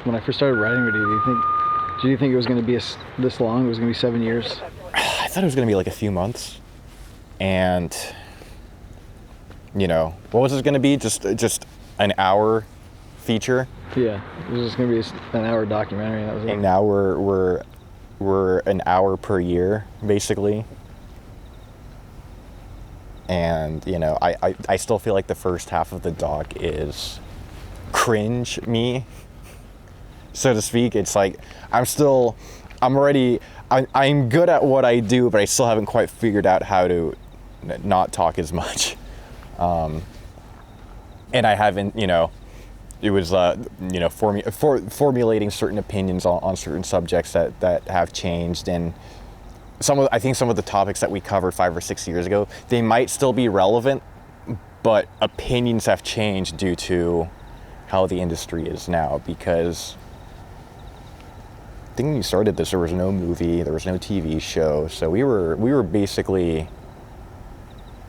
when I first started writing with you, did you think it was going to be this long? It was going to be 7 years? I thought it was going to be like a few months. And, what was it going to be? Just an hour feature? Yeah, it was just going to be an hour documentary. That was it. And now we're an hour per year, basically. And, I still feel like the first half of the doc is cringe me, so to speak. It's like, I'm good at what I do, but I still haven't quite figured out how to not talk as much. And I haven't, it was, formulating certain opinions on certain subjects that have changed. And I think some of the topics that we covered 5 or 6 years ago, they might still be relevant, but opinions have changed due to how the industry is now. Because I think when you started this, there was no movie, there was no TV show, so we were basically,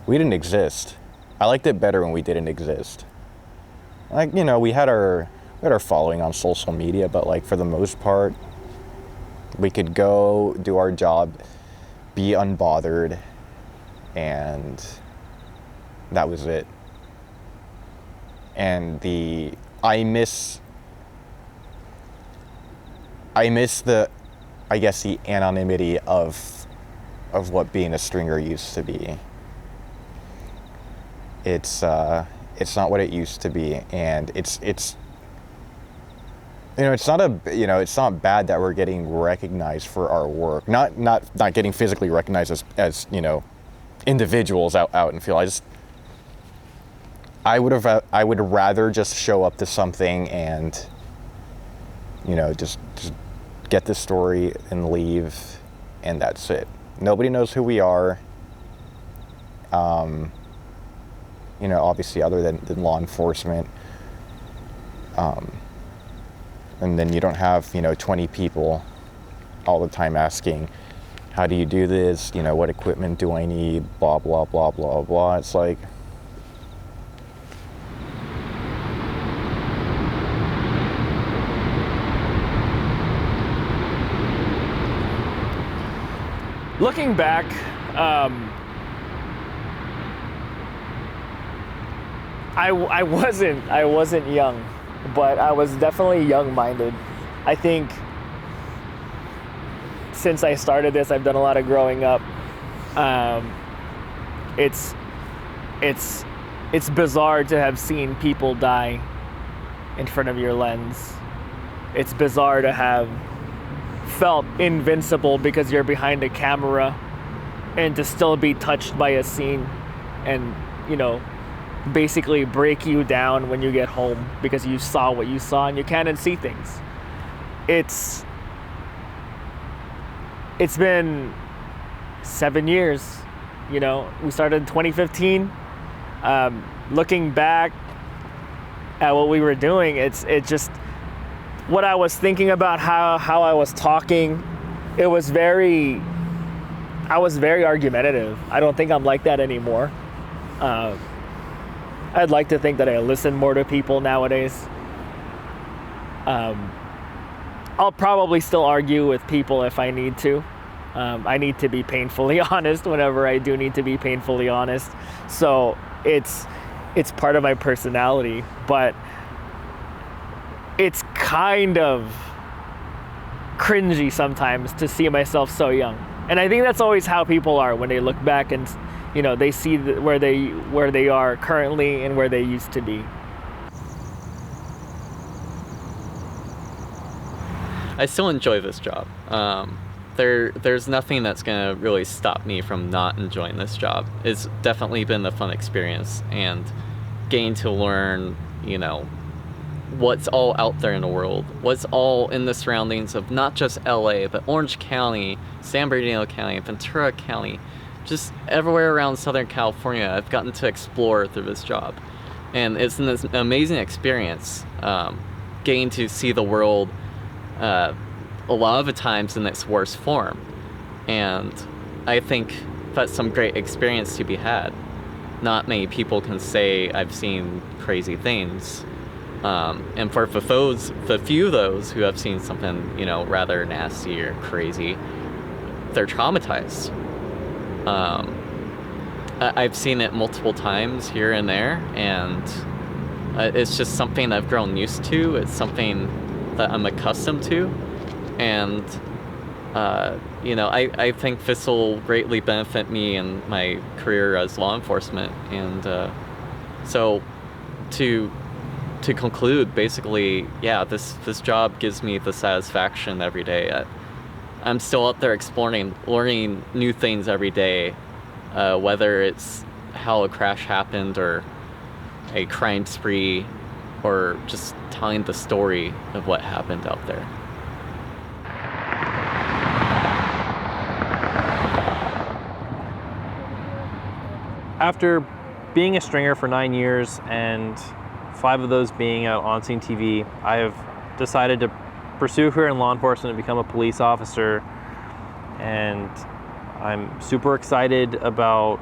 we didn't exist. I liked it better when we didn't exist. Like, we had our following on social media, but like for the most part, we could go do our job, be unbothered, and that was it. And I miss the anonymity of what being a stringer used to be. It's not what it used to be, and it's not bad that we're getting recognized for our work. Not getting physically recognized as individuals out in field. I would rather just show up to something and just get the story and leave, and that's it. Nobody knows who we are. Obviously other than law enforcement. And then you don't have, 20 people all the time asking, how do you do this? What equipment do I need? Blah, blah, blah, blah, blah. It's like, looking back, I wasn't young, but I was definitely young-minded. I think since I started this, I've done a lot of growing up. It's bizarre to have seen people die in front of your lens. It's bizarre to have felt invincible because you're behind a camera, and to still be touched by a scene and, basically break you down when you get home because you saw what you saw and you can't unsee things. It's been 7 years. We started in 2015. Looking back at what we were doing, it's just what I was thinking about, how I was talking. I was very argumentative. I don't think I'm like that anymore. I'd like to think that I listen more to people nowadays. I'll probably still argue with people if I need to. I need to be painfully honest whenever I do need to be painfully honest. So it's part of my personality, but it's kind of cringy sometimes to see myself so young. And I think that's always how people are when they look back and they see where they are currently and where they used to be. I still enjoy this job. There's nothing that's gonna really stop me from not enjoying this job. It's definitely been a fun experience, and getting to learn, what's all out there in the world, what's all in the surroundings of not just LA, but Orange County, San Bernardino County, Ventura County, just everywhere around Southern California. I've gotten to explore through this job, and it's an amazing experience, getting to see the world a lot of the times in its worst form. And I think that's some great experience to be had. Not many people can say I've seen crazy things, And for the few of those who have seen something, rather nasty or crazy, they're traumatized. I've seen it multiple times here and there, and it's just something I've grown used to. It's something that I'm accustomed to, and I think this will greatly benefit me in my career as law enforcement. And so to conclude, basically, yeah, this job gives me the satisfaction every day. I'm still out there exploring, learning new things every day, whether it's how a crash happened or a crime spree, or just telling the story of what happened out there. After being a stringer for 9 years and 5 of those being out on scene TV, I have decided to pursue a career in law enforcement and become a police officer. And I'm super excited about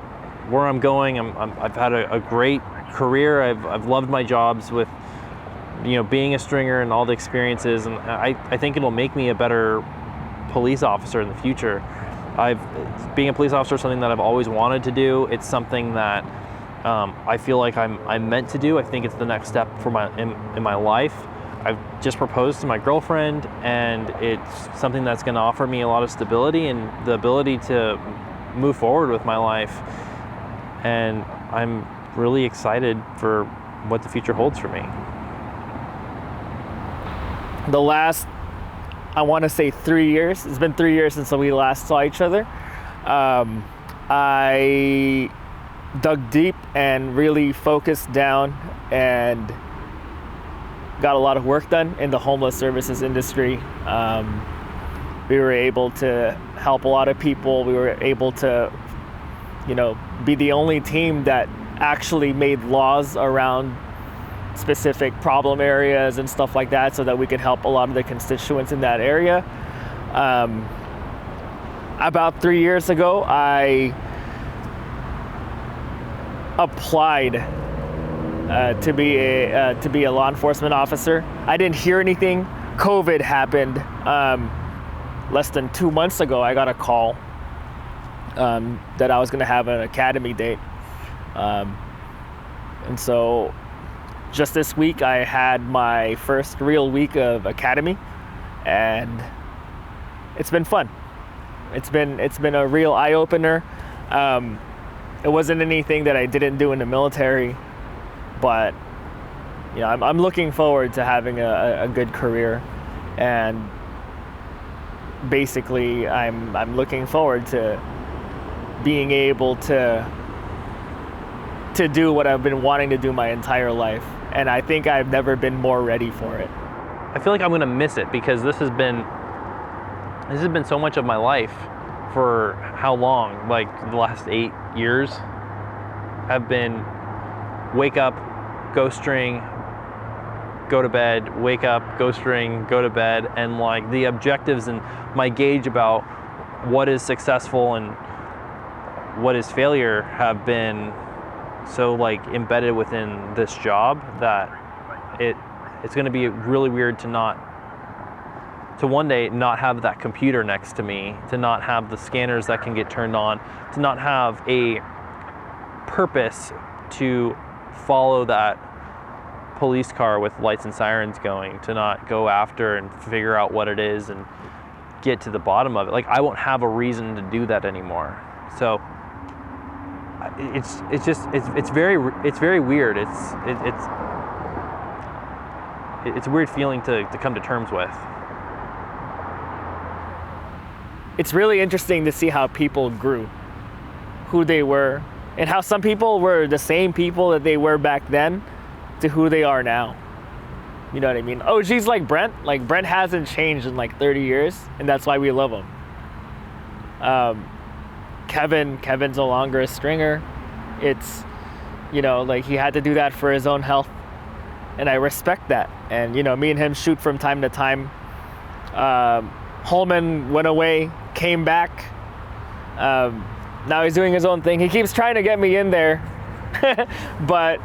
where I'm going. I've had a great career. I've loved my jobs with, being a stringer and all the experiences. And I think it'll make me a better police officer in the future. Being a police officer is something that I've always wanted to do. It's something that I feel like I'm meant to do. I think it's the next step for in my life. I've just proposed to my girlfriend, and it's something that's going to offer me a lot of stability and the ability to move forward with my life. And I'm really excited for what the future holds for me. The last, I want to say 3 years, it's been 3 years since we last saw each other. I dug deep and really focused down and got a lot of work done in the homeless services industry. We were able to help a lot of people. We were able to, be the only team that actually made laws around specific problem areas and stuff like that, so that we could help a lot of the constituents in that area. About 3 years ago, I applied to be a law enforcement officer. I didn't hear anything. COVID happened. Less than 2 months ago, I got a call that I was going to have an academy date. And so just this week, I had my first real week of academy, and it's been fun. It's been a real eye-opener. It wasn't anything that I didn't do in the military, but I'm looking forward to having a good career, and basically I'm looking forward to being able to do what I've been wanting to do my entire life, and I think I've never been more ready for it. I feel like I'm going to miss it because this has been so much of my life. For how long? Like the last 8 years have been wake up, go string, go to bed, wake up, go string, go to bed, and like the objectives and my gauge about what is successful and what is failure have been so like embedded within this job that it's going to be really weird to one day not have that computer next to me, to not have the scanners that can get turned on, to not have a purpose to follow that police car with lights and sirens going, to not go after and figure out what it is and get to the bottom of it. Like I won't have a reason to do that anymore. So it's very weird. It's a weird feeling to come to terms with. It's really interesting to see how people grew, who they were, and how some people were the same people that they were back then to who they are now. You know what I mean? Oh, geez, like Brent. Like Brent hasn't changed in like 30 years, and that's why we love him. Kevin's no longer a stringer. It's, like he had to do that for his own health, and I respect that. And, me and him shoot from time to time. Holman went away, came back. Now he's doing his own thing. He keeps trying to get me in there, but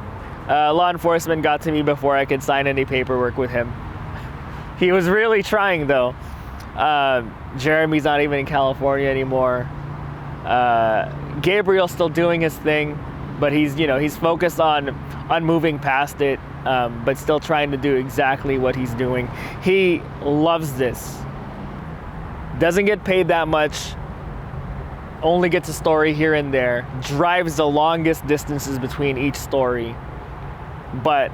Law enforcement got to me before I could sign any paperwork with him. He was really trying, though. Jeremy's not even in California anymore. Gabriel's still doing his thing, but he's focused on moving past it, but still trying to do exactly what he's doing. He loves this. Doesn't get paid that much. Only gets a story here and there. Drives the longest distances between each story, but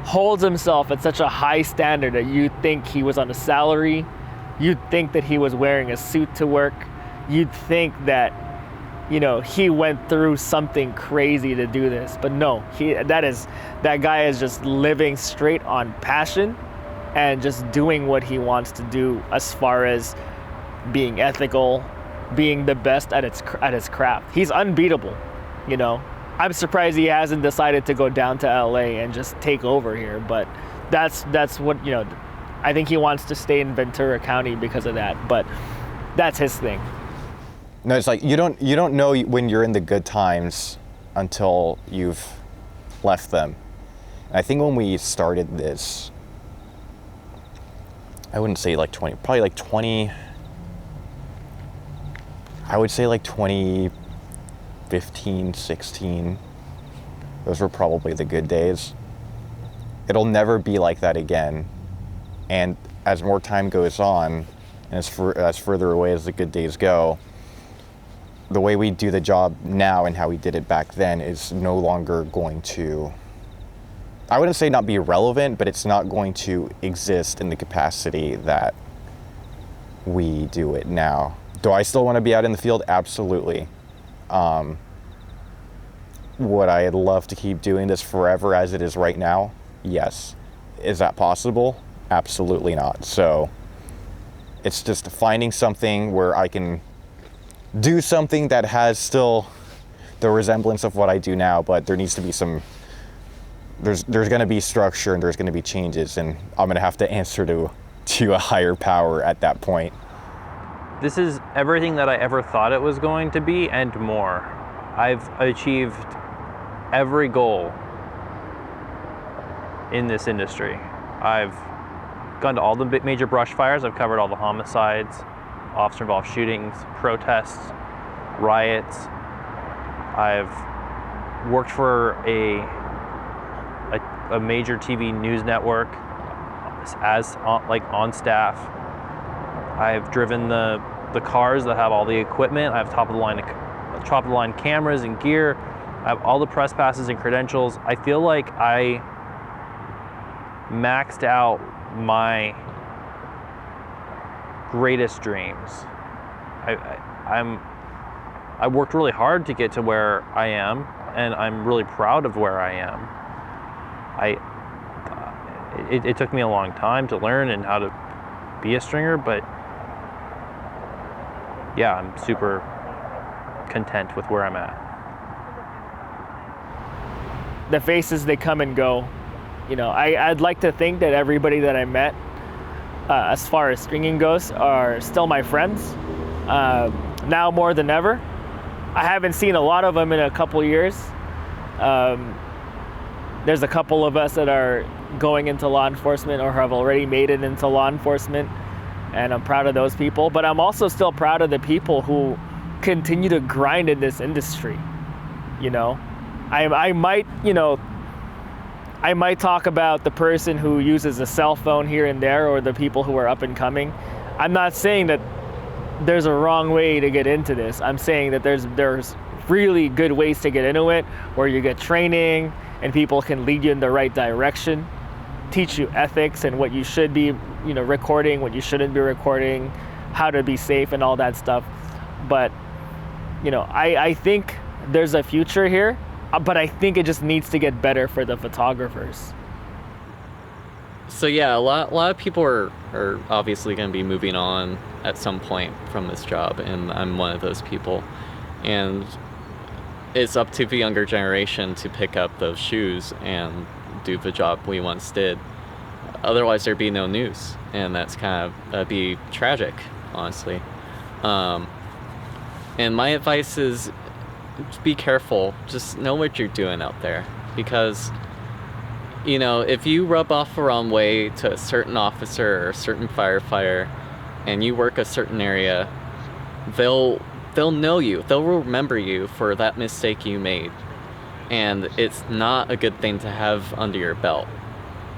holds himself at such a high standard that you'd think he was on a salary. You'd think that he was wearing a suit to work. You'd think that, he went through something crazy to do this. But no, that guy is just living straight on passion and just doing what he wants to do as far as being ethical, being the best at his craft. He's unbeatable, I'm surprised he hasn't decided to go down to LA and just take over here, but that's what, I think he wants to stay in Ventura County because of that, but that's his thing. No, it's like you don't know when you're in the good times until you've left them. And I think when we started this, I wouldn't say like 20, probably like 20, I would say like 2015, 16. Those were probably the good days. It'll never be like that again. And as more time goes on, and as further away as the good days go, the way we do the job now and how we did it back then is no longer going to, I wouldn't say not be relevant, but it's not going to exist in the capacity that we do it now. Do I still want to be out in the field? Absolutely. Would I love to keep doing this forever as it is right now? Yes. Is that possible? Absolutely not. So it's just finding something where I can do something that has still the resemblance of what I do now, but there needs to be there's going to be structure and there's going to be changes, and I'm going to have to answer to a higher power at that point. This is everything that I ever thought it was going to be and more. I've achieved every goal in this industry. I've gone to all the major brush fires. I've covered all the homicides, officer-involved shootings, protests, riots. I've worked for a major TV news network as on staff. I've driven the cars that have all the equipment. I have top of the line cameras and gear. I have all the press passes and credentials. I feel like I maxed out my greatest dreams. I worked really hard to get to where I am, and I'm really proud of where I am. It took me a long time to learn and how to be a stringer, but yeah, I'm super content with where I'm at. The faces, they come and go. I'd like to think that everybody that I met, as far as stringing goes, are still my friends. Now more than ever. I haven't seen a lot of them in a couple years. There's a couple of us that are going into law enforcement or have already made it into law enforcement, and I'm proud of those people. But I'm also still proud of the people who continue to grind in this industry. I might talk about the person who uses a cell phone here and there, or the people who are up and coming. I'm not saying that there's a wrong way to get into this. I'm saying that there's really good ways to get into it, where you get training and people can lead you in the right direction, teach you ethics and what you should be, recording, what you shouldn't be recording, how to be safe and all that stuff. But, I think there's a future here, but I think it just needs to get better for the photographers. So yeah, a lot of people are obviously going to be moving on at some point from this job, and I'm one of those people. And it's up to the younger generation to pick up those shoes and do the job we once did. Otherwise, there'd be no news, and that'd be tragic, honestly. And my advice is, be careful. Just know what you're doing out there, because You know, if you rub off the wrong way to a certain officer or a certain firefighter and you work a certain area, they'll know you. They'll remember you for that mistake you made. And it's not a good thing to have under your belt.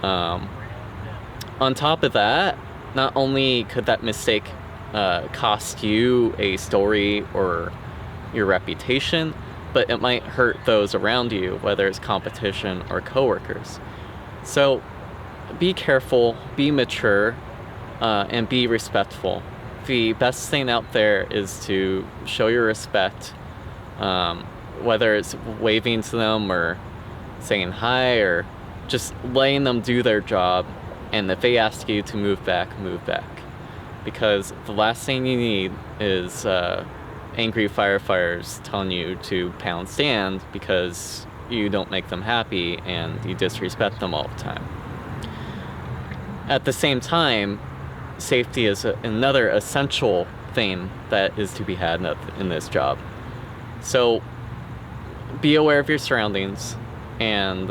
On top of that, not only could that mistake cost you a story or your reputation, but it might hurt those around you, whether it's competition or coworkers. So be careful, be mature, and be respectful. The best thing out there is to show your respect, whether it's waving to them or saying hi or just letting them do their job. And if they ask you to move back, move back. Because the last thing you need is angry firefighters telling you to pound stand because you don't make them happy and you disrespect them all the time. At the same time, safety is another essential thing that is to be had in this job. So be aware of your surroundings and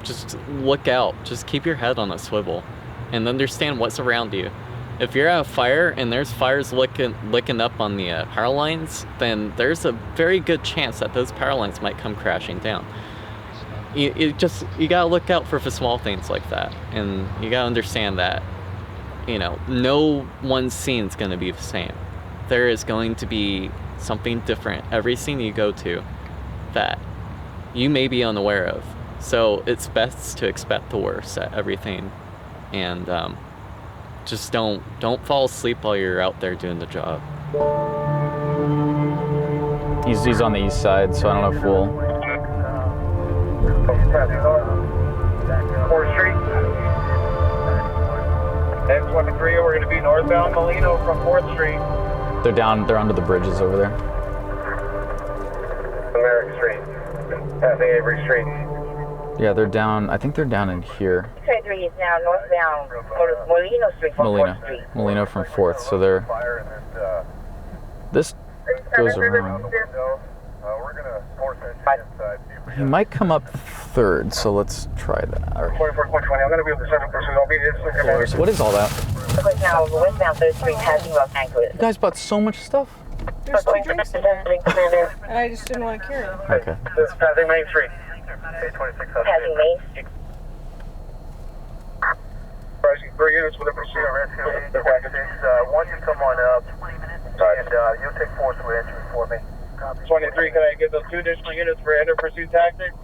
just look out. Just keep your head on a swivel and understand what's around you. If you're at a fire and there's fires licking up on the power lines, then there's a very good chance that those power lines might come crashing down. You gotta look out for the small things like that, and you gotta understand that, you know, no one scene's gonna be the same. There is going to be something different every scene you go to that you may be unaware of. So it's best to expect the worst at everything, and just don't fall asleep while you're out there doing the job. He's on the east side, so I don't know if we'll... 4th Street. X23, we're going to be northbound Molino from 4th Street. They're under the bridges over there. Merrick Street. Passing Avery Street. Yeah, they're down, I think they're down in here. 23 is now northbound Molino Street from 4th Street. Molino from 4th, so they're... This goes around. He might come up 3rd, so let's try that. All right. 4420, I'm going to be able to serve person. I'll be here. What is all that? Right now, westbound 3rd Street passing Los Angeles. You guys bought so much stuff? There's 2 drinks in there, and I just didn't want to carry them. Okay. This is passing Main Street. Passing Main Street. Pricing 3 units with a pursuit. Once you come on up, and you'll take 4th through entry for me. 23, can I get those 2 additional units for enter pursuit tactics?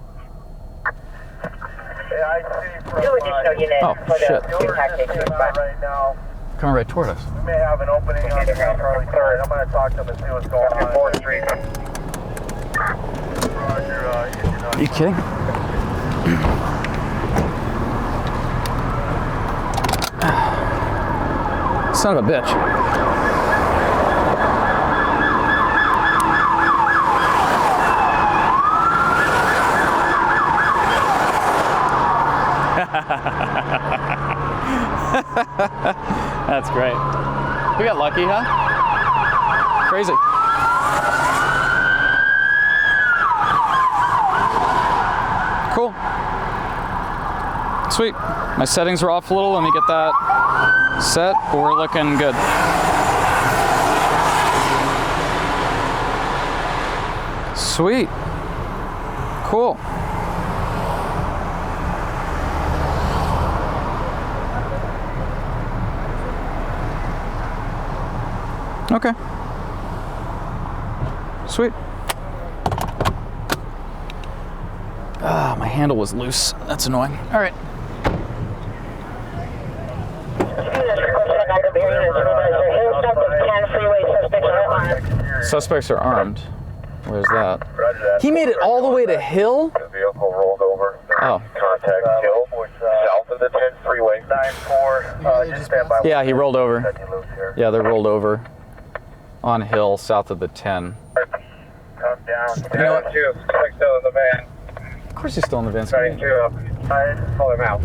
Yeah, I see from 2 additional units for shit. the pursuit tactics. right now. Coming right toward us. We may have an opening on the Charlie 3rd. I'm going to talk to them and see what's going on. 4th Street. Are you kidding? Son of a bitch. That's great. We got lucky, huh? Crazy. Cool. Sweet. My settings are off a little. Let me get that set, but we're looking good. Sweet. Cool. Okay. Sweet. Ah, my handle was loose. That's annoying. All right. Suspects are armed. Where's that? He made it all the way to Hill? The vehicle rolled over. Oh. Contact Hill, south of the 10 freeway. 9-4, just stand by. Yeah, he rolled over. Yeah, they're rolled over on Hill, south of the 10. Come down. You know what? Suspect still in the van. Of course he's still in the van. Starting to call him out.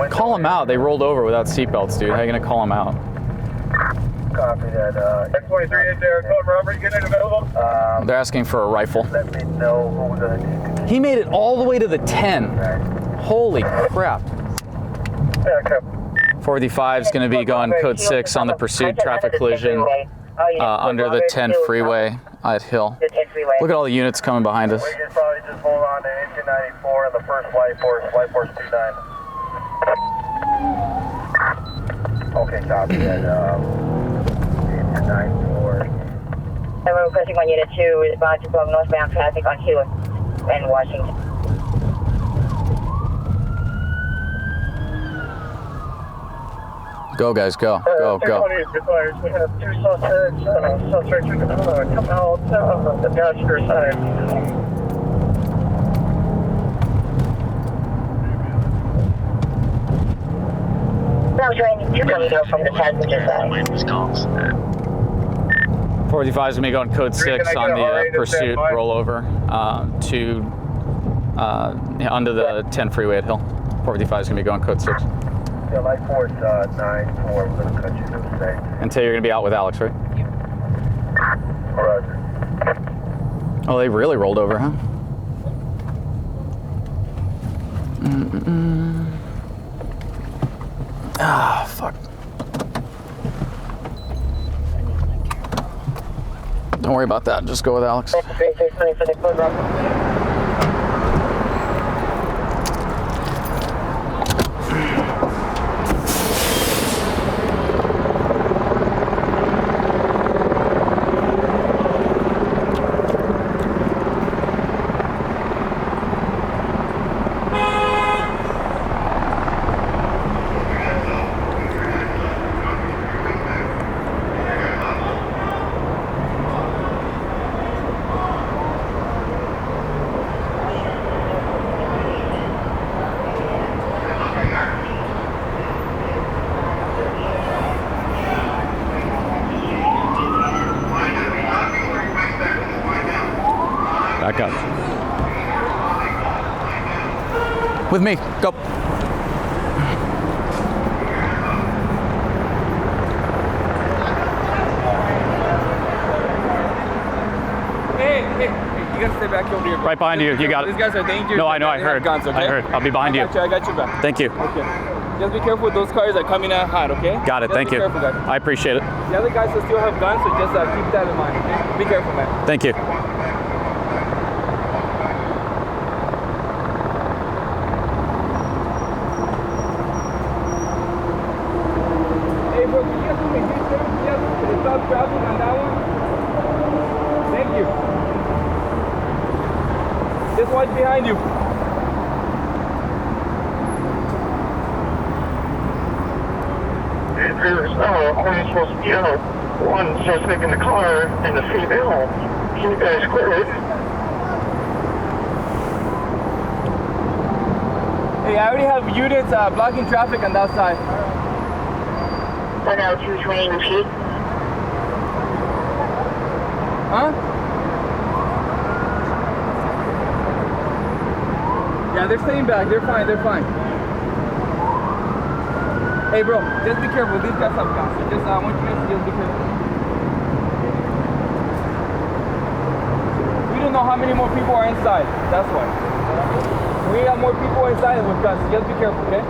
Call him out. They rolled over without seatbelts, dude. How are you gonna call him out? Copy that. X23 is there. Code Robert, unit available. They're asking for a rifle. Let me know who we're gonna do. He made it all the way to the 10. Holy crap. Yeah, okay. 455 is going to be going code 6 on the pursuit traffic collision under the 10 freeway at Hill. Look at all the units coming behind us. We can probably just hold on to engine 94 and the first flight force 29. Okay, copy that. Engine 94. We're requesting on Unit 2, respond to northbound traffic on Hill and Washington. Go, guys, go. Go, go. We have 2 suspects. Suspects are going to come out the passenger side. Now trying to coming out from the passenger side. 455 is going to be going code 6 on the pursuit rollover under the 10 freeway at Hill. 455 is going to be going code 6. Yeah, light force 94. We're going to cut you to the state. Until you're going to be out with Alex, right? Roger. Oh, they really rolled over, huh? Ah, fuck. Don't worry about that. Just go with Alex. For the code route. Back up. With me. Go. Hey, you gotta stay back over here. Right behind you. You got it. These guys are dangerous. No, I know. I heard. Guns, okay? I heard. I'll be behind you. I got you back. Thank you. Okay. Just be careful with those cars that come in hot, okay? Got it. Just Thank be you. Careful, guys. I appreciate it. The other guys will still have guns, so just keep that in mind, okay? Be careful, man. Thank you. Hey, bro, can you just do me this, sir? Just stop traffic on that one. Thank you. Just watch behind you. There's only supposed to be one suspect in the car and the female. Can you guys clear it? Hey, I already have units blocking traffic on that side. 102 feet. Huh? Yeah, they're staying back. They're fine. They're fine. Hey, bro, just be careful. These guys have guns. So just I want you guys to just be careful. We don't know how many more people are inside. That's why. We have more people inside with guns. So just be careful, okay?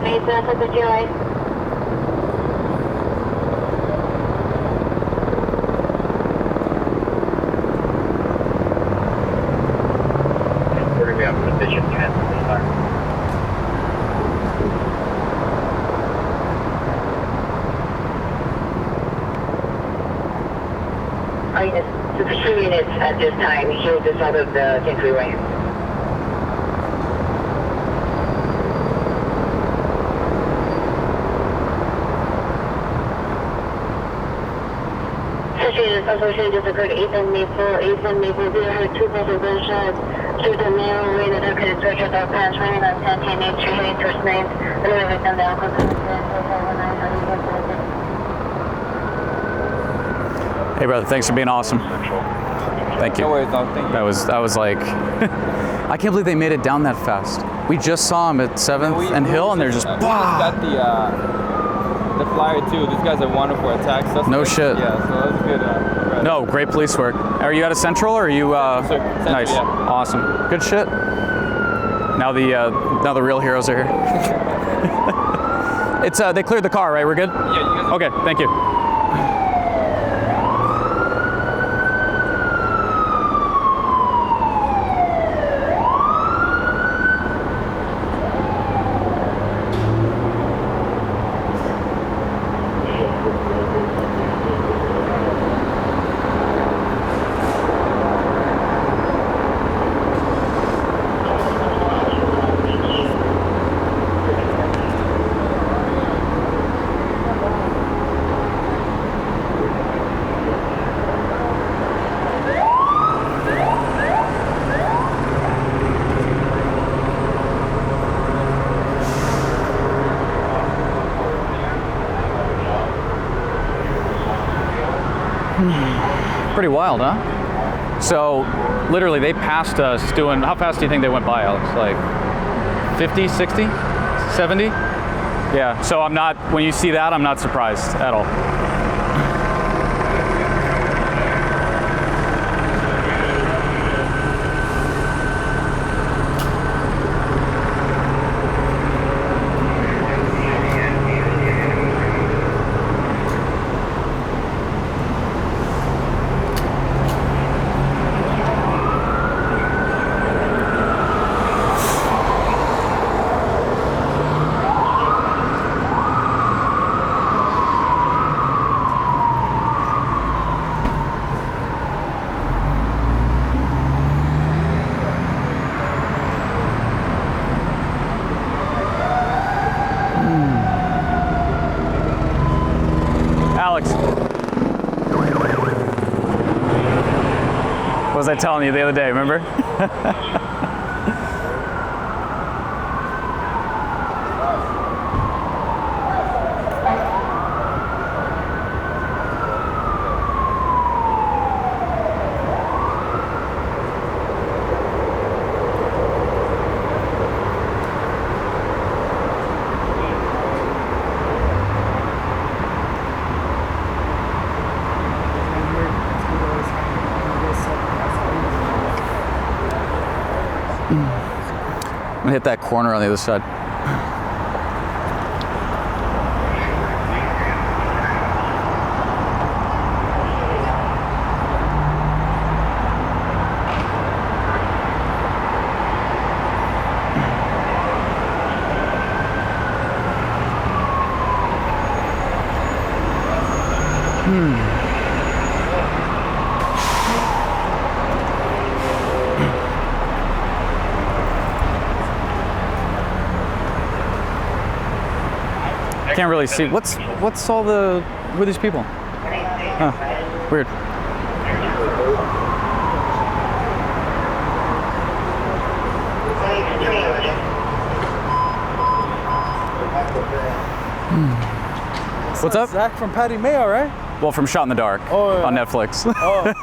Please, that's the GI. We're going to be on position 10. The pursuit units at this time, he'll just out of the 10 freeway. Association just occurred 8th and Maple, 0 had 2 bullets gunshots. Shoot the male way that could search at our pass running on 10 8 street heading towards 9th. The other victim, the alcohol Hey, brother. Thanks for being awesome. Thank you. No worries, dog. Thank you. That was like, I can't believe they made it down that fast. We just saw them at 7th and Hill, and they're just, we just got the the flyer too. These guys are wanted for attack suspects. No shit. Yeah, so that was good. No, great police work. Are you out of Central or are you? Central, Nice, yeah. awesome, good shit. Now the real heroes are here. It's they cleared the car, right? We're good. Yeah, you guys. Okay, thank you. Pretty wild, huh? So, literally, they passed us doing, how fast do you think they went by, Alex? Like 50, 60, 70? Yeah, so I'm not, when you see that, I'm not surprised at all. Alex, what was I telling you the other day, remember? I'm gonna hit that corner on the other side. Can't really see. What's all the, who are these people? Huh, weird. What's up? Zach from Patty Mayo, right? Well, from Shot in the Dark on Netflix.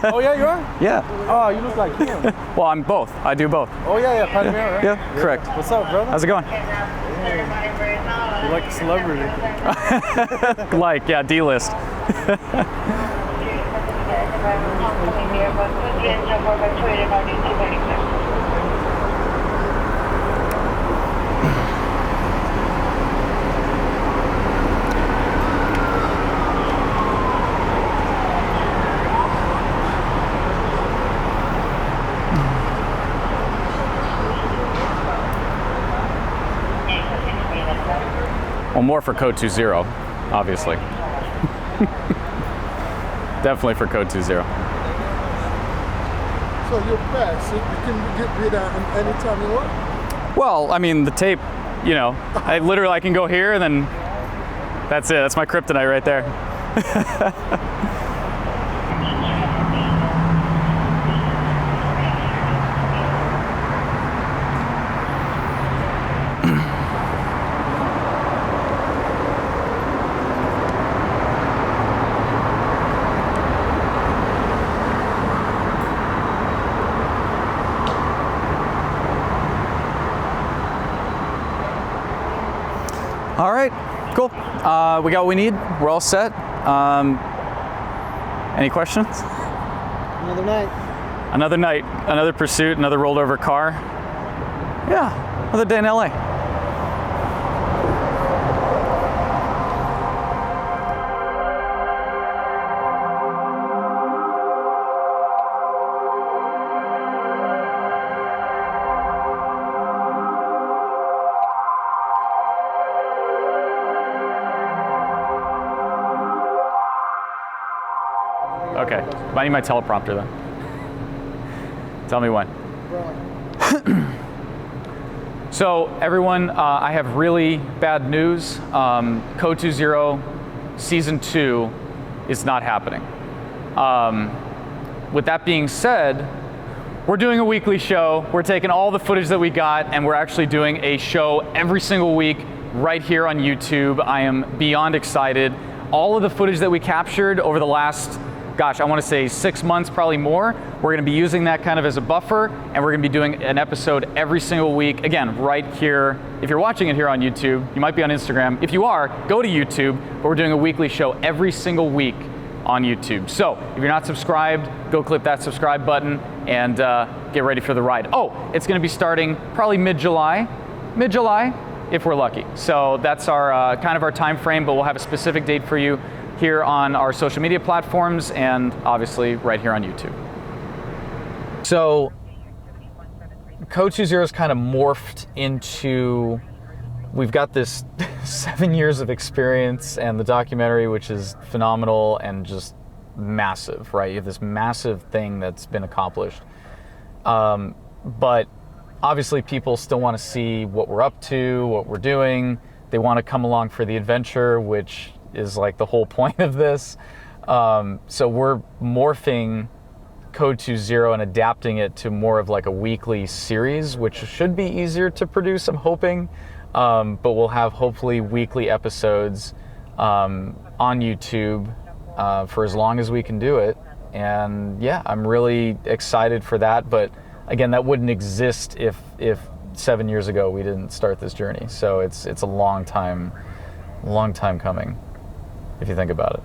Oh yeah, you are? Yeah. Oh, you look like him. Well, I'm both. I do both. Oh yeah, Patty Mayo, right? Yeah, correct. What's up, brother? How's it going? You're like a celebrity. Like, yeah, D-list. Well, more for code 20, obviously. Definitely for code 20. So you're fast, so you can get rid of anytime you want? Well, I mean, the tape, you know, I can go here and then that's it. That's my kryptonite right there. All right, Cool. We got what we need. We're all set. Any questions? Another night. Another night, another pursuit, another rolled over car. Yeah, another day in LA. Okay, I need my teleprompter then. Tell me when. So everyone, I have really bad news. Code 2.0 Season 2 is not happening. With that being said, we're doing a weekly show. We're taking all the footage that we got and we're actually doing a show every single week right here on YouTube. I am beyond excited. All of the footage that we captured over the last, gosh, I want to say 6 months, probably more. We're going to be using that kind of as a buffer, and we're going to be doing an episode every single week. Again, right here. If you're watching it here on YouTube, you might be on Instagram. If you are, go to YouTube, but we're doing a weekly show every single week on YouTube. So if you're not subscribed, go click that subscribe button and get ready for the ride. Oh, it's going to be starting probably mid-July if we're lucky. So that's our kind of our time frame, but we'll have a specific date for you here on our social media platforms and obviously right here on YouTube. So Code 2.0 is kind of morphed into, we've got this 7 years of experience and the documentary, which is phenomenal and just massive, right? You have this massive thing that's been accomplished. But obviously people still want to see what we're up to, what we're doing. They want to come along for the adventure, which is like the whole point of this. So we're morphing Code 2.0 and adapting it to more of like a weekly series, which should be easier to produce, I'm hoping. But we'll have hopefully weekly episodes on YouTube for as long as we can do it. And yeah, I'm really excited for that. But again, that wouldn't exist if 7 years ago we didn't start this journey. So it's a long time coming, if you think about it.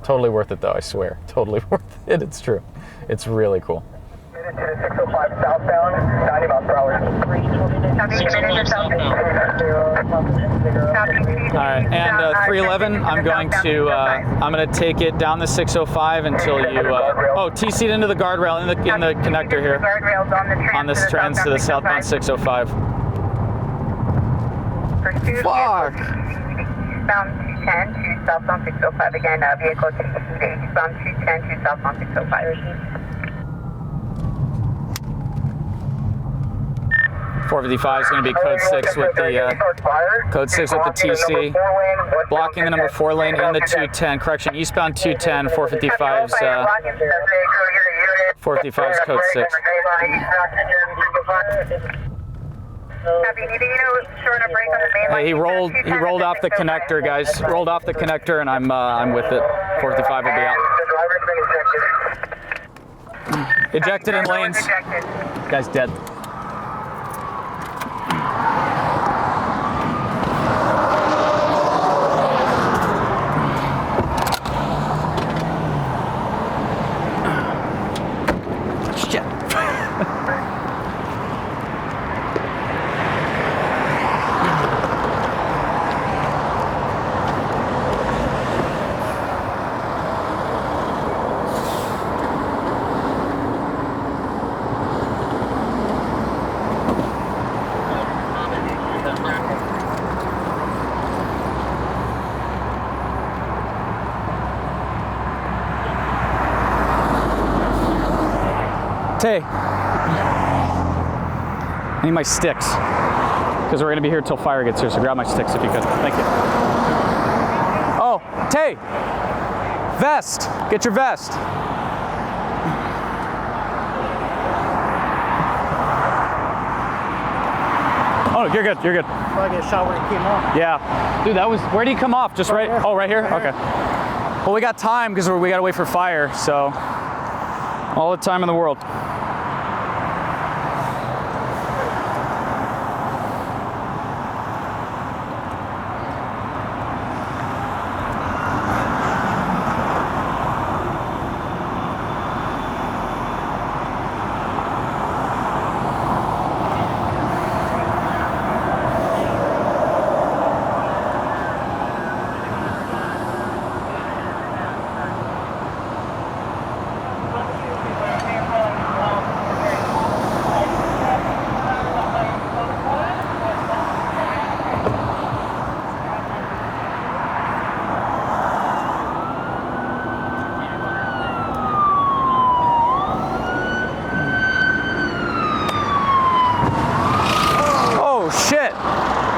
Totally worth it though, I swear. Totally worth it. It's true. It's really cool. 605 southbound, 90 miles per hour. All right, and 311, I'm going to take it down the 605 until you, TC'd into the guardrail in the connector here. On this trans to the southbound 605. Fuck! Eastbound 210 to southbound 605 again, vehicle to eastbound 210 to southbound 605. 455 is going to be code 6 with the TC, blocking the number 4 lane in the 210. Correction, eastbound 210, 455's 455's code 6. Hey, he rolled off the connector, guys. Rolled off the connector, and I'm with it. 455 will be out. Ejected in lanes. Guy's dead. Tay, I need my sticks, because we're going to be here till fire gets here, so grab my sticks if you could. Thank you. Oh, Tay, vest, get your vest. Oh, you're good, you're good. I get a shot where he came off. Yeah. Dude, where did he come off? Just right? Oh, right here? Okay. Well, we got time, because we got to wait for fire, so all the time in the world.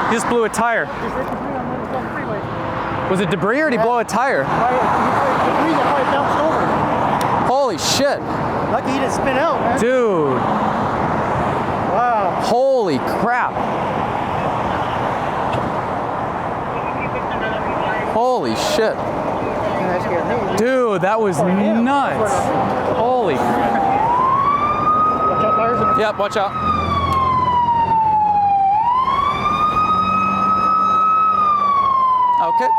He just blew a tire. Was it debris or did he blow a tire? Debris that probably bounced over. Holy shit. Lucky he didn't spin out, man. Dude. Wow. Holy crap. Holy shit. Dude, that was nuts. Holy crap. Watch out, tires. Yep, watch out. Okay.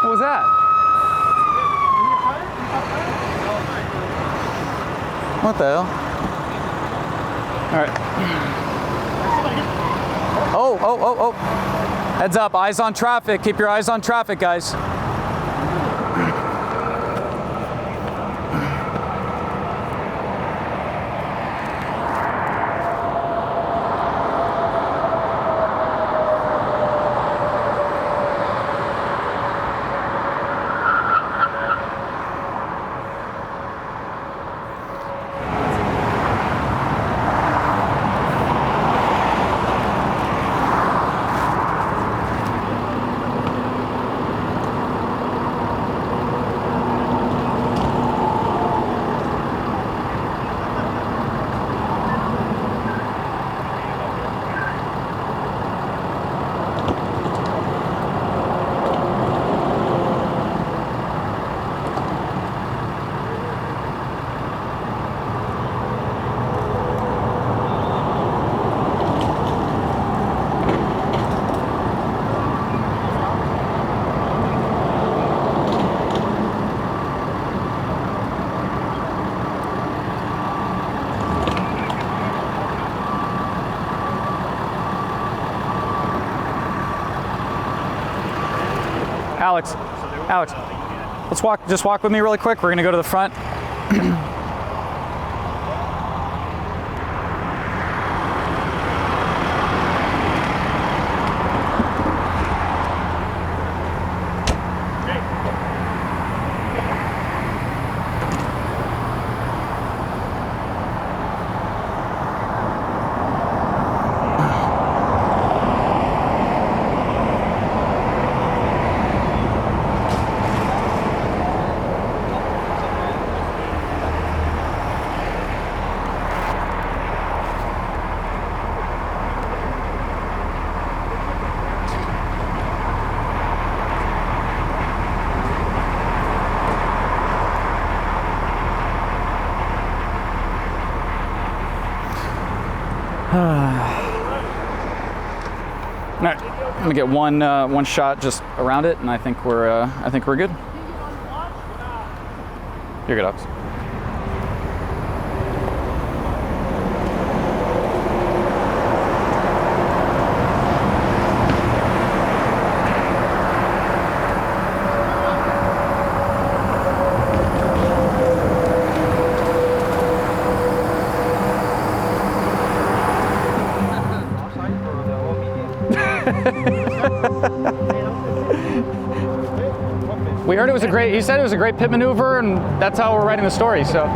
What was that? What the hell? All right. Oh. Heads up, eyes on traffic. Keep your eyes on traffic, guys. Alex, just walk with me really quick. We're gonna go to the front. All right, I'm gonna get one shot just around it, and I think we're good. You're good, Alex. We heard it was he said it was a great pit maneuver, and that's how we're writing the story, so.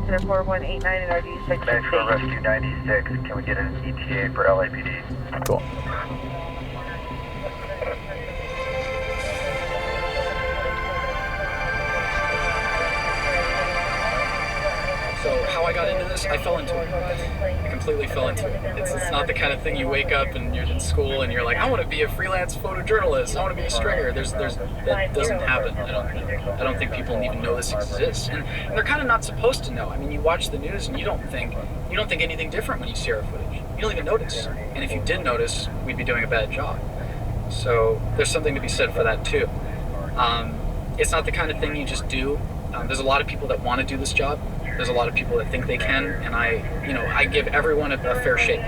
Center 4189 and RD6. Metro Rescue 96. Can we get an ETA for LAPD? Cool. So how I got into this? I fell into it. I completely fell into it. It's not the kind of thing you wake up and you're in school and you're like, I want to be a freelance photojournalist. I want to be a stringer. That doesn't happen. I don't think people even know this exists, and they're kind of not supposed to know. I mean, you watch the news and you don't think anything different when you see our footage. You don't even notice. And if you did notice, we'd be doing a bad job. So there's something to be said for that too. It's not the kind of thing you just do. There's a lot of people that want to do this job. There's a lot of people that think they can, and I give everyone a fair shake.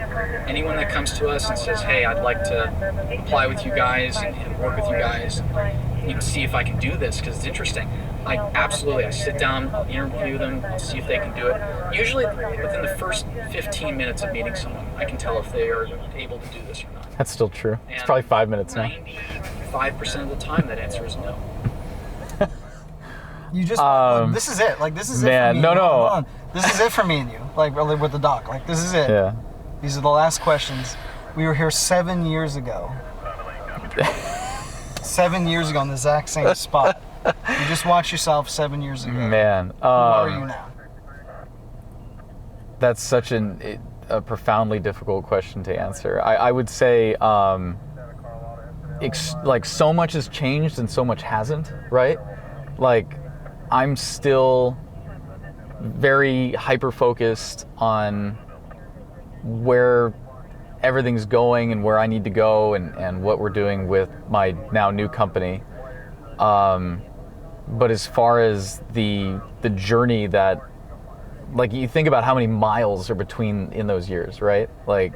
Anyone that comes to us and says, hey, I'd like to apply with you guys and work with you guys, and, see if I can do this because it's interesting. I sit down, I'll interview them, I'll see if they can do it. Usually within the first 15 minutes of meeting someone, I can tell if they are able to do this or not. That's still true. It's probably 5 minutes now. 95% of the time that answer is no. You just this is it. Like, this is man, it for me. No. This is it for me and you. Like, really, with the doc. Like, this is it. Yeah. These are the last questions. We were here 7 years ago. 7 years ago on the exact same spot. You just watch yourself 7 years ago. Man. Who are you now? That's such a profoundly difficult question to answer. I would say, like, so much has changed and so much hasn't, right? Like, I'm still very hyper-focused on where everything's going and where I need to go and what we're doing with my now new company. But as far as the journey that, like, you think about how many miles are between in those years, right? Like,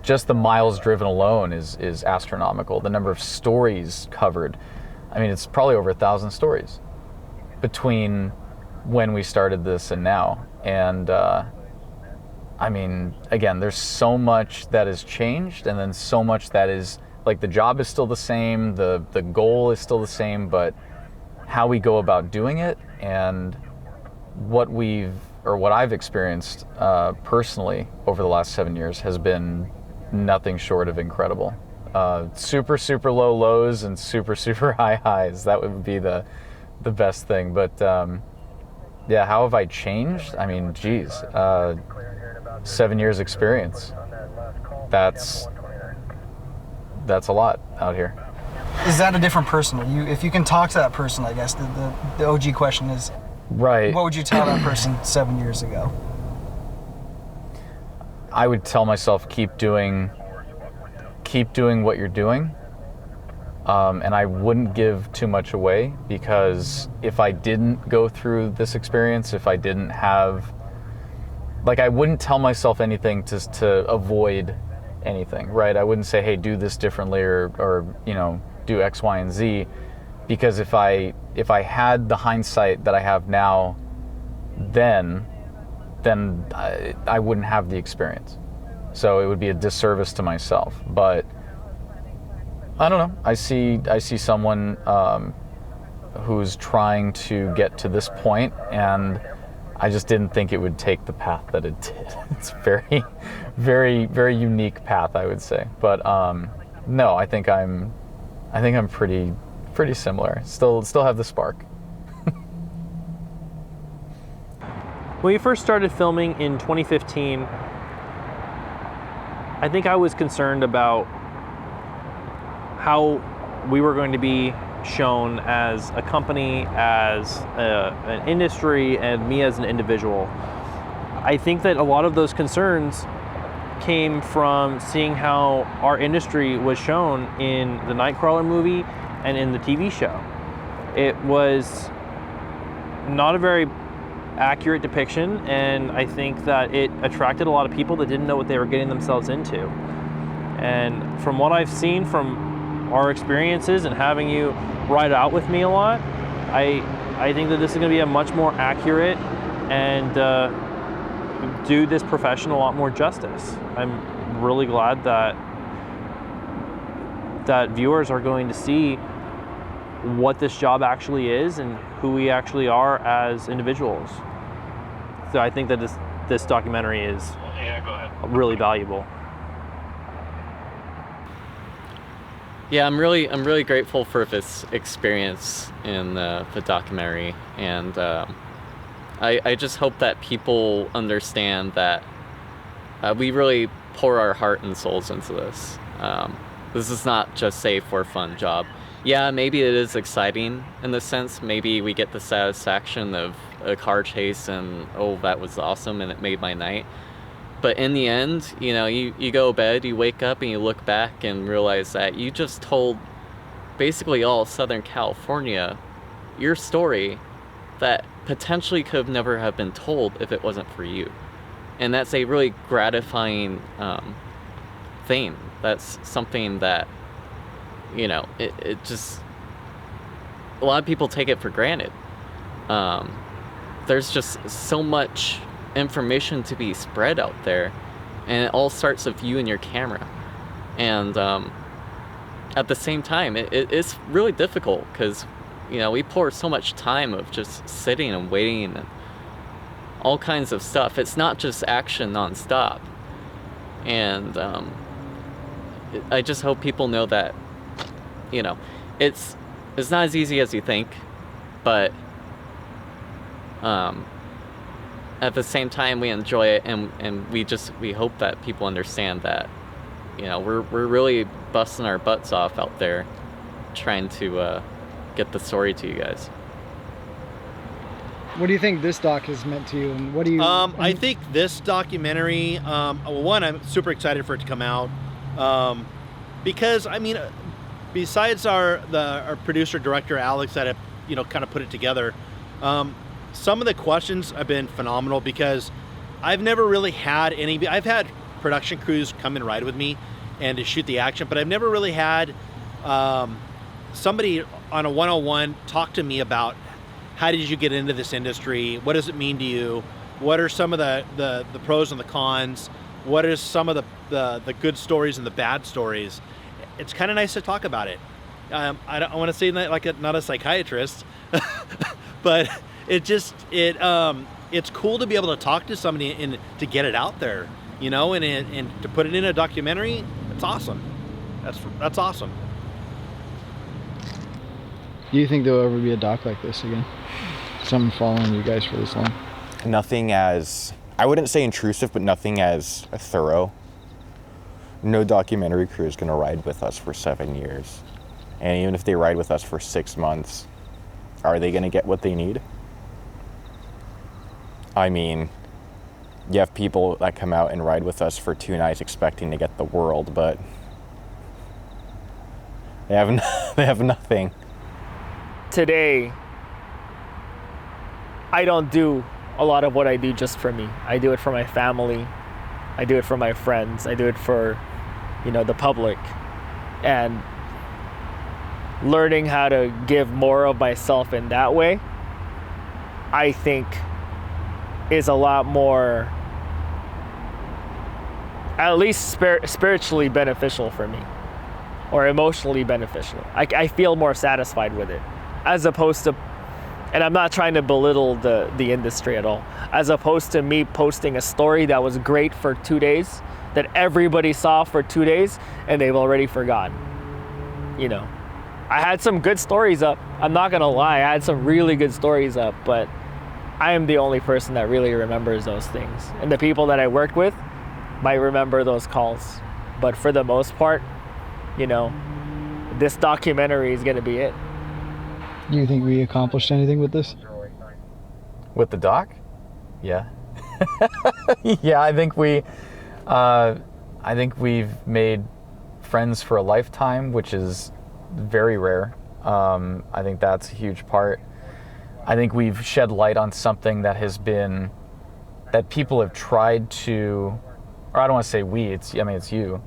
just the miles driven alone is astronomical. The number of stories covered, I mean, it's probably over 1,000 stories between when we started this and now. And I mean, again, there's so much that has changed, and then so much that is, like, the job is still the same, the goal is still the same, but how we go about doing it and what I've experienced personally over the last 7 years has been nothing short of incredible. Super, super low lows and super, super high highs. That would be the best thing. But yeah, how have I changed? I mean, geez, 7 years experience. That's a lot out here. Is that a different person? If you can talk to that person, I guess the OG question is, right, what would you tell that person 7 years ago? I would tell myself, keep doing what you're doing. And I wouldn't give too much away, because if I didn't go through this experience, if I didn't have, like, I wouldn't tell myself anything to avoid anything, right? I wouldn't say, hey, do this differently or do X, Y, and Z, because if I had the hindsight that I have now, then I wouldn't have the experience. So it would be a disservice to myself. But I don't know. I see someone who's trying to get to this point, and I just didn't think it would take the path that it did. It's very, very, very unique path, I would say. But no, I think I'm pretty similar. Still have the spark. When we first started filming in 2015, I think I was concerned about how we were going to be shown as a company, as an industry, and me as an individual. I think that a lot of those concerns came from seeing how our industry was shown in the Nightcrawler movie and in the TV show. It was not a very accurate depiction, and I think that it attracted a lot of people that didn't know what they were getting themselves into. And from what I've seen from our experiences and having you ride out with me a lot, I think that this is going to be a much more accurate and do this profession a lot more justice. I'm really glad that viewers are going to see what this job actually is and who we actually are as individuals. So I think that this documentary is really valuable. Yeah, I'm really grateful for this experience in the documentary, and I just hope that people understand that we really pour our heart and souls into this. This is not just a for fun job. Yeah, maybe it is exciting in the sense, maybe we get the satisfaction of a car chase and, oh, that was awesome and it made my night. But in the end, you know, you go to bed, you wake up and you look back and realize that you just told basically all of Southern California your story that potentially could have never have been told if it wasn't for you. And that's a really gratifying thing. That's something that, you know, it just, a lot of people take it for granted. There's just so much information to be spread out there, and it all starts with you and your camera. And at the same time, it's really difficult because, you know, we pour so much time of just sitting and waiting and all kinds of stuff. It's not just action nonstop. And I just hope people know that, you know, it's not as easy as you think, but at the same time we enjoy it, and we hope that people understand that, you know, we're really busting our butts off out there trying to get the story to you guys. What do you think this doc has meant to you, and what do you? I think this documentary, well, one, I'm super excited for it to come out, because I mean, besides our producer director Alex that have, you know, kind of put it together, some of the questions have been phenomenal because I've never really had any. I've had production crews come and ride with me and to shoot the action, but I've never really had somebody on a one-on-one talk to me about how did you get into this industry? What does it mean to you? What are some of the pros and the cons? What are some of the good stories and the bad stories? It's kind of nice to talk about it. I want to say that like not a psychiatrist, but it's cool to be able to talk to somebody and to get it out there, you know, and to put it in a documentary. It's awesome. That's awesome. Do you think there'll ever be a doc like this again? Someone following you guys for this long? Nothing as, I wouldn't say intrusive, but nothing as thorough. No documentary crew is going to ride with us for 7 years. And even if they ride with us for 6 months, are they going to get what they need? I mean, you have people that come out and ride with us for 2 nights expecting to get the world, but they have nothing. Today, I don't do a lot of what I do just for me. I do it for my family. I do it for my friends. I do it for, you know, the public. And learning how to give more of myself in that way, I think, is a lot more, at least spiritually beneficial for me, or emotionally beneficial. I feel more satisfied with it, as opposed to, and I'm not trying to belittle the industry at all, as opposed to me posting a story that was great for 2 days, that everybody saw for 2 days, and they've already forgotten. You know, I had some good stories up. I'm not gonna lie, I had some really good stories up, but I am the only person that really remembers those things. And the people that I worked with might remember those calls. But for the most part, you know, this documentary is gonna be it. Do you think we accomplished anything with this? With the doc? Yeah. Yeah, I think we've made friends for a lifetime, which is very rare. I think that's a huge part. I think we've shed light on something that has been, that people have tried to, or I don't want to say we, it's you.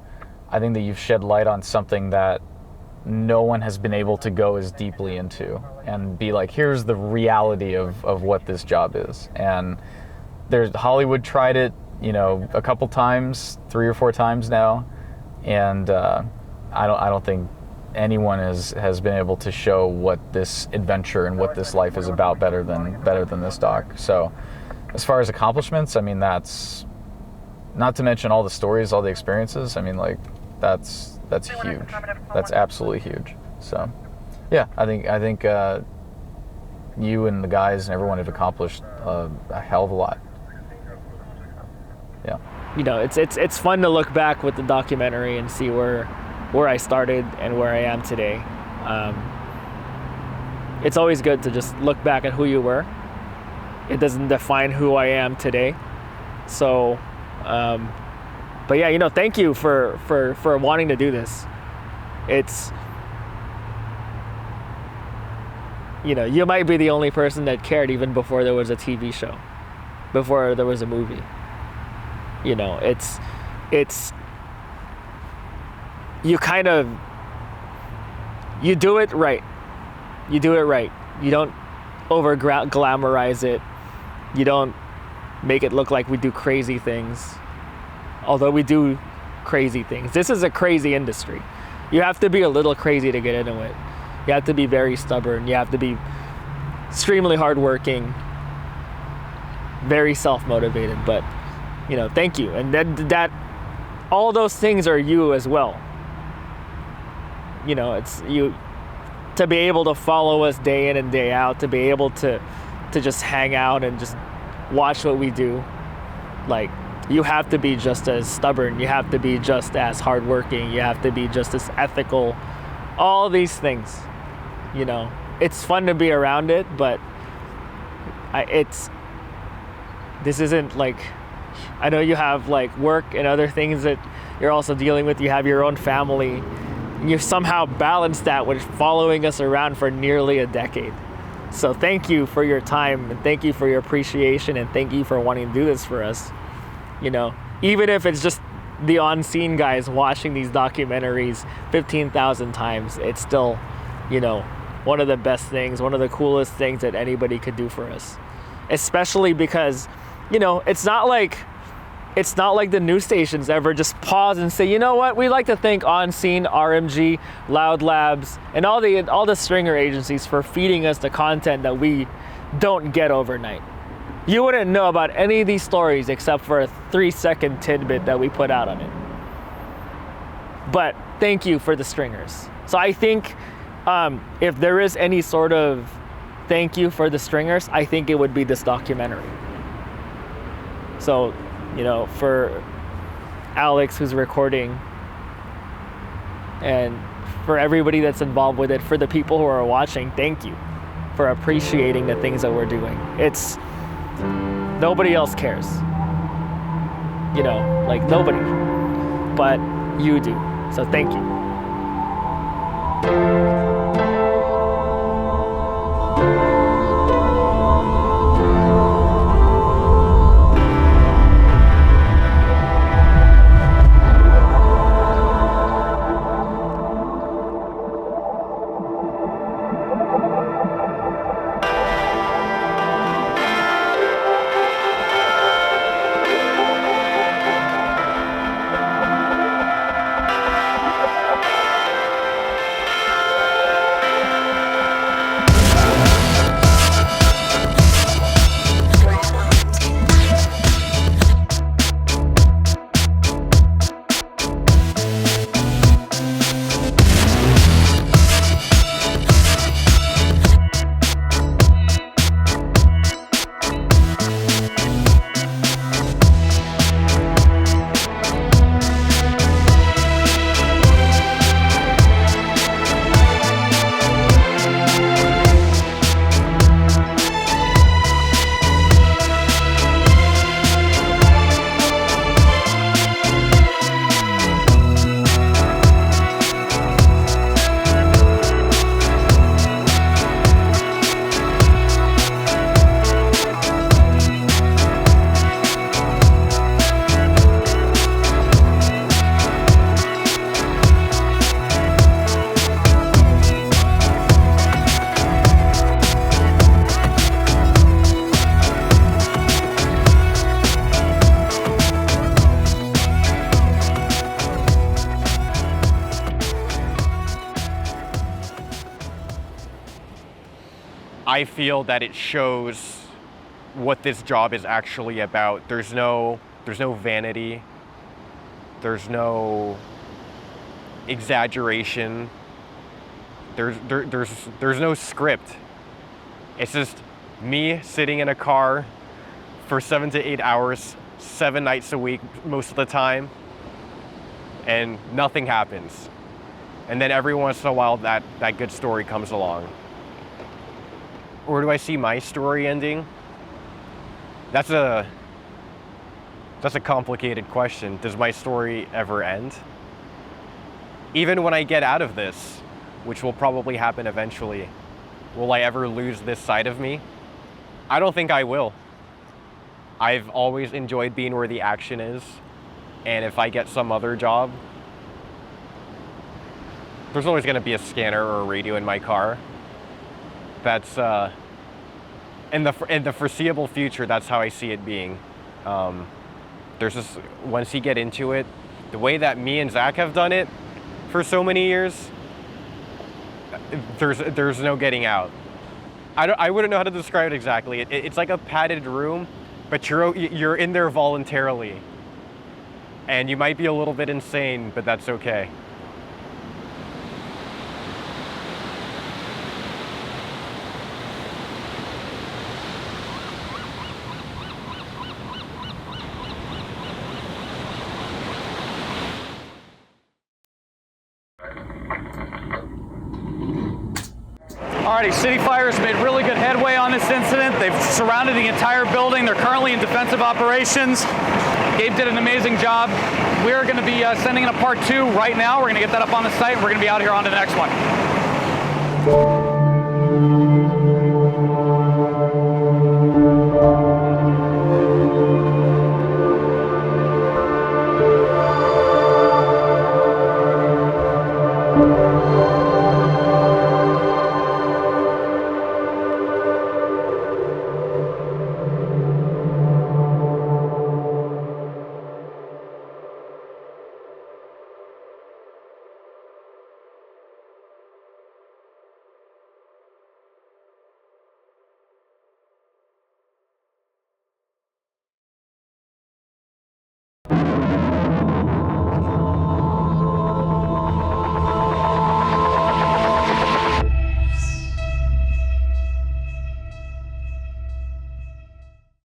I think that you've shed light on something that no one has been able to go as deeply into and be like, here's the reality of what this job is. And Hollywood tried it, you know, a couple times, 3 or 4 times now. And I don't think anyone has been able to show what this adventure and what this life is about better than this doc. So as far as accomplishments, I mean, that's not to mention all the stories, all the experiences. I mean, like, that's huge. That's absolutely huge. So yeah, I think you and the guys and everyone have accomplished a hell of a lot. Yeah. You know, it's fun to look back with the documentary and see where I started and where I am today. It's always good to just look back at who you were. It doesn't define who I am today. So, but yeah, you know, thank you for wanting to do this. It's, you know, you might be the only person that cared even before there was a TV show, before there was a movie. You know, it's you kind of, you do it right. You do it right. You don't over glamorize it. You don't make it look like we do crazy things. Although we do crazy things. This is a crazy industry. You have to be a little crazy to get into it. You have to be very stubborn. You have to be extremely hardworking, very self-motivated. But, you know, thank you. And that all those things are you as well. You know, it's you to be able to follow us day in and day out, to be able to just hang out and just watch what we do. Like, you have to be just as stubborn. You have to be just as hardworking. You have to be just as ethical. All these things, you know. It's fun to be around it, but this isn't like, I know you have like work and other things that you're also dealing with. You have your own family. You've somehow balanced that with following us around for nearly a decade. So thank you for your time, and thank you for your appreciation, and thank you for wanting to do this for us. You know, even if it's just the on-scene guys watching these documentaries 15,000 times, it's still, you know, one of the best things, one of the coolest things that anybody could do for us. Especially because, you know, it's not like the news stations ever just pause and say, you know what, we like to thank On Scene, RMG, Loud Labs, and all the stringer agencies for feeding us the content that we don't get overnight. You wouldn't know about any of these stories except for a 3-second tidbit that we put out on it. But thank you for the stringers. So I think if there is any sort of thank you for the stringers, I think it would be this documentary. So, you know, for Alex who's recording, and for everybody that's involved with it, for the people who are watching, thank you for appreciating the things that we're doing. It's, nobody else cares. You know, like nobody, but you do. So thank you. I feel that it shows what this job is actually about. There's no vanity. There's no exaggeration. There's no script. It's just me sitting in a car for 7 to 8 hours, 7 nights a week most of the time, and nothing happens. And then every once in a while that good story comes along. Where do I see my story ending? That's a complicated question. Does my story ever end? Even when I get out of this, which will probably happen eventually, will I ever lose this side of me? I don't think I will. I've always enjoyed being where the action is, and if I get some other job, there's always going to be a scanner or a radio in my car. That's in the foreseeable future. That's how I see it being. There's just, once you get into it, the way that me and Zach have done it for so many years, there's no getting out. I wouldn't know how to describe it exactly. It's like a padded room, but you're in there voluntarily, and you might be a little bit insane, but that's okay. Alrighty, City Fire's made really good headway on this incident. They've surrounded the entire building. They're currently in defensive operations. Gabe did an amazing job. We're going to be sending in a part 2 right now. We're going to get that up on the site. We're going to be out here on to the next one.